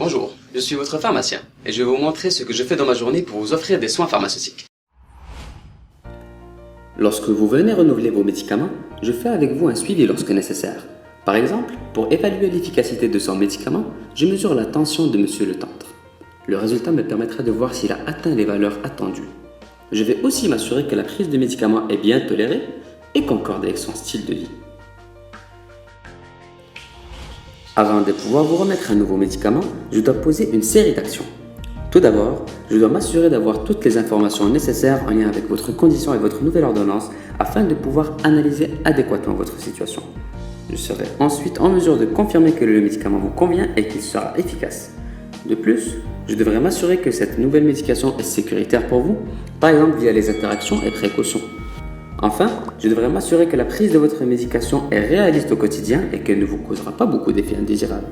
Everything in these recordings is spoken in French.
Bonjour, je suis votre pharmacien et je vais vous montrer ce que je fais dans ma journée pour vous offrir des soins pharmaceutiques. Lorsque vous venez renouveler vos médicaments, je fais avec vous un suivi lorsque nécessaire. Par exemple, pour évaluer l'efficacité de son médicament, je mesure la tension de Monsieur le Tendre. Le résultat me permettra de voir s'il a atteint les valeurs attendues. Je vais aussi m'assurer que la prise de médicaments est bien tolérée et concorde avec son style de vie. Avant de pouvoir vous remettre un nouveau médicament, je dois poser une série d'actions. Tout d'abord, je dois m'assurer d'avoir toutes les informations nécessaires en lien avec votre condition et votre nouvelle ordonnance afin de pouvoir analyser adéquatement votre situation. Je serai ensuite en mesure de confirmer que le médicament vous convient et qu'il sera efficace. De plus, je devrais m'assurer que cette nouvelle médication est sécuritaire pour vous, par exemple via les interactions et précautions. Enfin, je devrais m'assurer que la prise de votre médication est réaliste au quotidien et qu'elle ne vous causera pas beaucoup d'effets indésirables.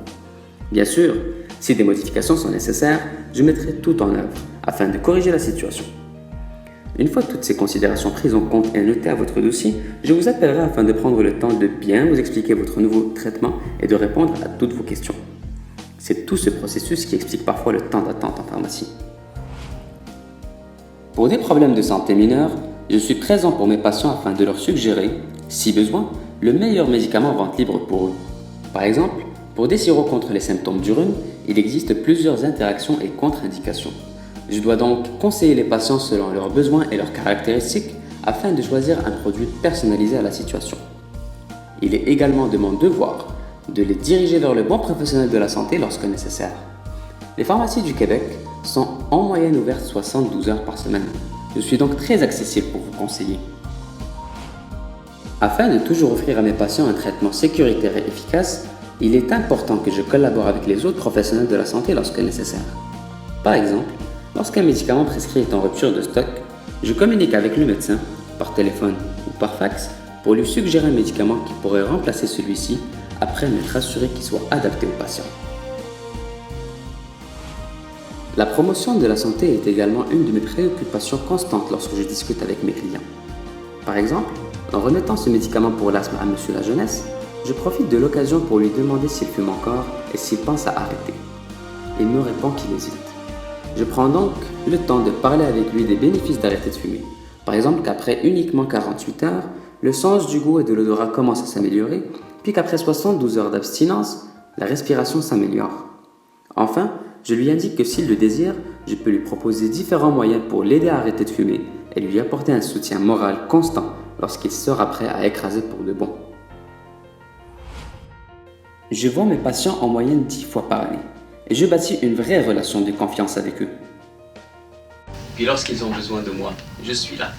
Bien sûr, si des modifications sont nécessaires, je mettrai tout en œuvre afin de corriger la situation. Une fois toutes ces considérations prises en compte et notées à votre dossier, je vous appellerai afin de prendre le temps de bien vous expliquer votre nouveau traitement et de répondre à toutes vos questions. C'est tout ce processus qui explique parfois le temps d'attente en pharmacie. Pour des problèmes de santé mineurs, je suis présent pour mes patients afin de leur suggérer, si besoin, le meilleur médicament en vente libre pour eux. Par exemple, pour des sirops contre les symptômes du rhume, il existe plusieurs interactions et contre-indications. Je dois donc conseiller les patients selon leurs besoins et leurs caractéristiques afin de choisir un produit personnalisé à la situation. Il est également de mon devoir de les diriger vers le bon professionnel de la santé lorsque nécessaire. Les pharmacies du Québec sont en moyenne ouvertes 72 heures par semaine. Je suis donc très accessible pour vous conseiller. Afin de toujours offrir à mes patients un traitement sécuritaire et efficace, il est important que je collabore avec les autres professionnels de la santé lorsque nécessaire. Par exemple, lorsqu'un médicament prescrit est en rupture de stock, je communique avec le médecin, par téléphone ou par fax, pour lui suggérer un médicament qui pourrait remplacer celui-ci après m'être assuré qu'il soit adapté au patient. La promotion de la santé est également une de mes préoccupations constantes lorsque je discute avec mes clients. Par exemple, en remettant ce médicament pour l'asthme à Monsieur la Jeunesse, je profite de l'occasion pour lui demander s'il fume encore et s'il pense à arrêter. Il me répond qu'il hésite. Je prends donc le temps de parler avec lui des bénéfices d'arrêter de fumer. Par exemple qu'après uniquement 48 heures, le sens du goût et de l'odorat commence à s'améliorer, puis qu'après 72 heures d'abstinence, la respiration s'améliore. Enfin, je lui indique que s'il le désire, je peux lui proposer différents moyens pour l'aider à arrêter de fumer et lui apporter un soutien moral constant lorsqu'il sera prêt à écraser pour de bon. Je vois mes patients en moyenne 10 fois par année et je bâtis une vraie relation de confiance avec eux. Puis lorsqu'ils ont besoin de moi, je suis là.